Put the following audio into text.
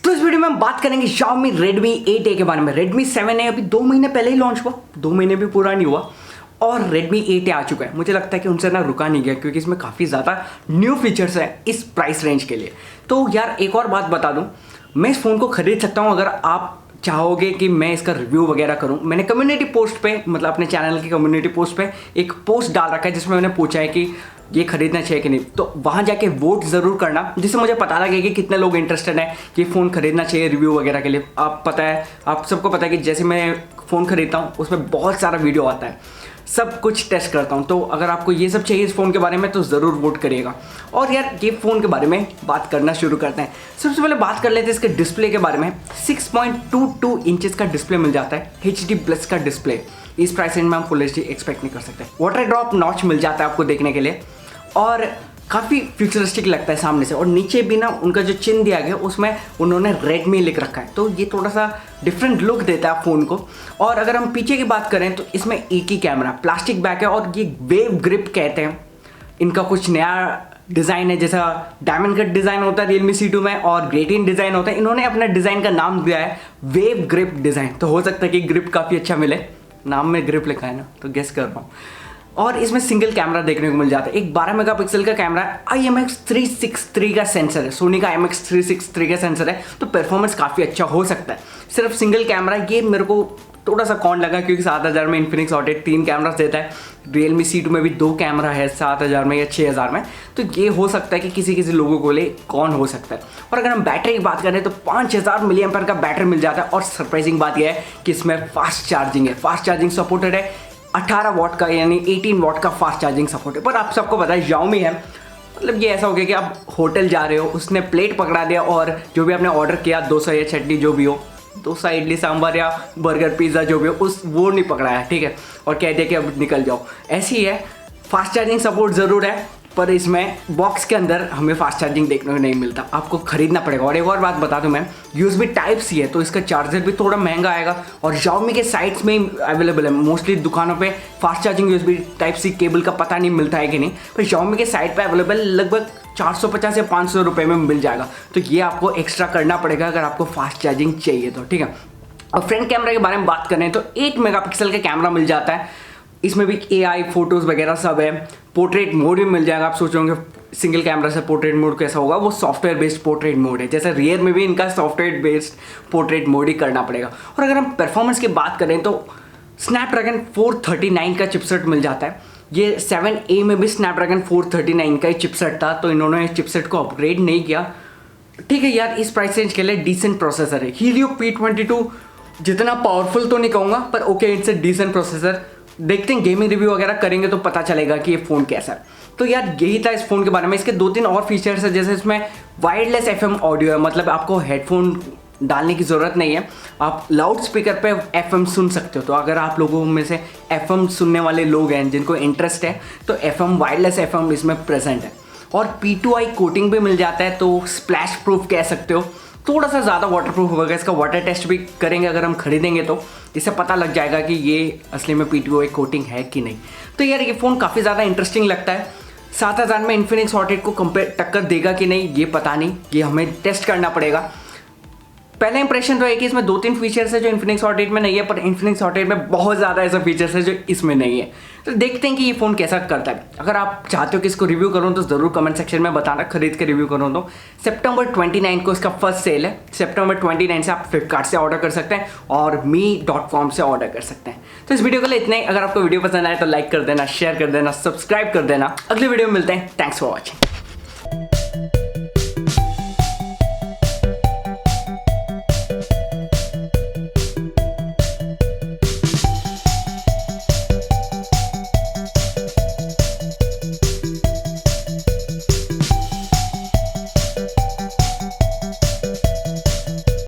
तो इस वीडियो में हम बात करेंगे Xiaomi Redmi 8A के बारे में। Redmi 7A अभी 2 महीने पहले ही लॉन्च हुआ, 2 महीने भी पूरा नहीं हुआ और Redmi 8A आ चुका है। मुझे लगता है कि उनसे ना रुका नहीं गया क्योंकि इसमें काफ़ी ज़्यादा न्यू फीचर्स हैं इस प्राइस रेंज के लिए। तो यार एक और बात बता दूं, मैं इस फ़ोन को खरीद सकता हूं अगर आप चाहोगे कि मैं इसका रिव्यू वगैरह करूं। मैंने कम्युनिटी पोस्ट पे, मतलब अपने चैनल की कम्युनिटी पोस्ट पे एक पोस्ट डाल रखा है जिसमें मैंने पूछा है कि ये खरीदना चाहिए कि नहीं। तो वहाँ जाके वोट ज़रूर करना जिससे मुझे पता लगे कि कितने लोग इंटरेस्टेड हैं कि फ़ोन खरीदना चाहिए रिव्यू वगैरह के लिए। आप सबको पता है कि जैसे मैं फ़ोन खरीदता हूँ उसमें बहुत सारा वीडियो आता है, सब कुछ टेस्ट करता हूँ। तो अगर आपको ये सब चाहिए इस फ़ोन के बारे में तो ज़रूर वोट करिएगा। और यार ये फ़ोन के बारे में बात करना शुरू करते हैं। सबसे पहले बात कर लेते हैं इसके डिस्प्ले के बारे में। 6.22 इंचेस का डिस्प्ले मिल जाता है, HD+ का डिस्प्ले। इस प्राइस रेंज में हम फुल HD एक्सपेक्ट नहीं कर सकते। वाटर ड्रॉप नॉच मिल जाता है आपको देखने के लिए और काफ़ी फ्यूचरिस्टिक लगता है सामने से। और नीचे भी ना उनका जो चिन्ह दिया गया उसमें उन्होंने Redmi लिख रखा है, तो ये थोड़ा सा डिफरेंट लुक देता है फ़ोन को। और अगर हम पीछे की बात करें तो इसमें एक ही कैमरा, प्लास्टिक बैक है और ये वेव ग्रिप कहते हैं। इनका कुछ नया डिज़ाइन है, जैसा डायमंड कट डिज़ाइन होता है Realme C2 में और ग्रेटिन डिज़ाइन होता है, इन्होंने अपने डिज़ाइन का नाम दिया है वेव ग्रिप डिज़ाइन। तो हो सकता है कि ग्रिप काफ़ी अच्छा मिले, नाम में ग्रिप लिखा है ना, तो गेस कर रहा हूँ। और इसमें सिंगल कैमरा देखने को मिल जाता है। एक 12 मेगापिक्सल का कैमरा है, IMX363 का सेंसर है, सोनी का IMX363 का सेंसर है, तो परफॉर्मेंस काफ़ी अच्छा हो सकता है। सिर्फ सिंगल कैमरा, ये मेरे को थोड़ा सा कौन लगा क्योंकि 7000 में इन्फिनिक्स हॉट 8 3 कैमरास देता है। Realme C2 में भी 2 कैमरा है 7000 में या 6000 में, तो ये हो सकता है कि किसी किसी लोगों को लिए कौन हो सकता है। और अगर हम बैटरी की बात करें तो 5000 mAh का बैटरी मिल जाता है। और सरप्राइजिंग बात यह है कि इसमें फास्ट चार्जिंग है, फास्ट चार्जिंग सपोर्टेड है। 18 वाट का यानी 18 वाट का फास्ट चार्जिंग सपोर्ट है। पर आप सबको पता है Xiaomi है, मतलब ये ऐसा हो गया कि आप होटल जा रहे हो, उसने प्लेट पकड़ा दिया और जो भी आपने ऑर्डर किया, डोसा या चटनी जो भी हो, डोसा इडली सांभर या बर्गर पिज़्ज़ा जो भी हो, वो नहीं पकड़ाया, ठीक है, और कह दिया कि अब निकल जाओ। ऐसी ही है, फास्ट चार्जिंग सपोर्ट ज़रूर है पर इसमें बॉक्स के अंदर हमें फास्ट चार्जिंग देखने को नहीं मिलता, आपको खरीदना पड़ेगा। और एक और बात बता दूं मैं, USB Type-C है तो इसका चार्जर भी थोड़ा महंगा आएगा और Xiaomi के साइट्स में ही अवेलेबल है। मोस्टली दुकानों पे fast charging USB Type-C cable का पता नहीं मिलता है कि नहीं, पर Xiaomi के साइट पे अवेलेबल लगभग 450 या 500 रुपये में मिल जाएगा। तो ये आपको एक्स्ट्रा करना पड़ेगा अगर आपको फास्ट चार्जिंग चाहिए तो, ठीक है। और फ्रंट कैमरा के बारे में बात करें तो 8 मेगापिक्सल का कैमरा मिल जाता है। इसमें भी AI फोटोज़ वगैरह सब है। पोर्ट्रेट मोड भी मिल जाएगा। आप सोच रहे होंगे सिंगल कैमरा से पोर्ट्रेट मोड कैसा होगा, वो सॉफ्टवेयर बेस्ड पोर्ट्रेट मोड है। जैसे रियर में भी इनका सॉफ्टवेयर बेस्ड पोर्ट्रेट मोड ही करना पड़ेगा। और अगर हम परफॉर्मेंस की बात करें तो स्नैपड्रैगन 439 का चिपसेट मिल जाता है। ये 7A में भी स्नैपड्रैगन 439 का ही चिपसेट था, तो इन्होंने चिपसेट को अपग्रेड नहीं किया। ठीक है यार, इस प्राइस रेंज के लिए डिसेंट प्रोसेसर है। Helio P22 जितना पावरफुल तो नहीं कहूँगा पर okay, it's a decent processor. देखते हैं, गेमिंग रिव्यू वगैरह करेंगे तो पता चलेगा कि ये फ़ोन कैसा है। तो यार यही था इस फ़ोन के बारे में। इसके 2-3 और फीचर्स है, जैसे इसमें वायरलेस FM ऑडियो है, मतलब आपको हेडफोन डालने की ज़रूरत नहीं है, आप लाउड स्पीकर पे FM सुन सकते हो। तो अगर आप लोगों में से FM सुनने वाले लोग हैं जिनको इंटरेस्ट है तो FM वायरलेस FM इसमें प्रेजेंट है। और P2I कोटिंग भी मिल जाता है, तो स्प्लैश प्रूफ कह सकते हो। थोड़ा सा ज़्यादा वाटर प्रूफ होगा। इसका वाटर टेस्ट भी करेंगे अगर हम खरीदेंगे तो, इससे पता लग जाएगा कि ये असली में P2I कोटिंग है कि नहीं। तो यार ये फ़ोन काफ़ी ज़्यादा इंटरेस्टिंग लगता है। 7000 में इन्फिनिक्स हॉट 8 को टक्कर देगा कि नहीं ये पता नहीं, ये हमें टेस्ट करना पड़ेगा। पहला इंप्रेशन तो है कि इसमें 2-3 फीचर्स है जो इन्फिनिक्स हॉट 8 में नहीं है, पर इन्फिनिक्स हॉट 8 में बहुत ज़्यादा ऐसा फीचर्स है जो इसमें नहीं है। तो देखते हैं कि ये फ़ोन कैसा करता है। अगर आप चाहते हो कि इसको रिव्यू करूँ तो ज़रूर कमेंट सेक्शन में बताना, खरीद के रिव्यू करूँ तो। सितंबर 29 को इसका फर्स्ट सेल है। सितंबर 29 से आप फ्लिपकार्ट से ऑर्डर कर सकते हैं और me.com से ऑर्डर कर सकते हैं। तो इस वीडियो के लिए इतना ही। अगर आपको वीडियो पसंद आए तो लाइक कर देना, शेयर कर देना, सब्सक्राइब कर देना। अगले वीडियो में मिलते हैं। Thanks for watching.